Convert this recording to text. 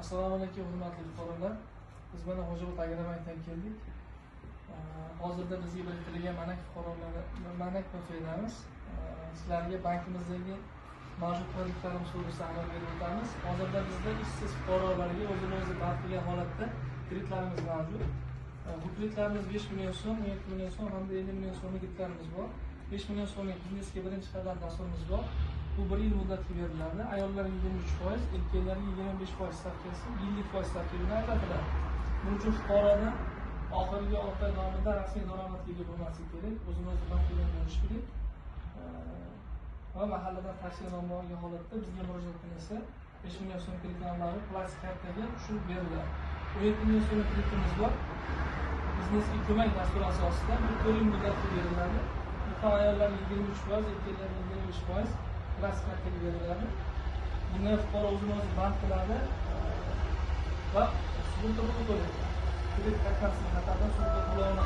Assalomu alaykum hurmatli fuqarolar. Biz mana Xo'jaobod agrobankdan keldik. Hozirda bizga biriktirilgan Manak fuqarolari Manak PF'damiz. Sizlarga bankimizdagi mavjud kreditlarimiz to'g'risida amal berib o'tamiz. Hozirda bizda ishsiz fuqarolarga o'zini-o'zi band qilgan holatda kreditlarimiz mavjud. Bu kreditlarimiz 5 million so'm, 17 million so'm hamda 50 million so'mlik kreditlarimiz bor. 5 million so'mlik biznesga birinchi qadam dasturimiz bor. Bu 1 yil muddatga beriladi. Ayollarga 23%, erkaklarga 25% stavkasi, yillik foiz stavka bilan ajratiladi. Buning uchun fuqarodan oxirgi 6 oy davomida rasmiy daromadga ega bo'lmasligi kerak, o'zini-o'zi band qilgan bo'lishi kerak. Va mahalladan tashkilotnoma olgan holatda bizga murojaat qilinsa 5 million so'm kreditlarni plastik kartaga tushirib beriladi. 17 million so'm kreditimiz bor. Biznesga ko'mak dasturi asosida 1 yil muddatga beriladi. Bu ayollarga 23%, erkaklarga 25% plastik kartaga beriladi. Buni fuqaro o'zini-o'zi band qiladi va sug'urta puli to'laydi. Kredit kartasining xataridan sug'urta to'lovini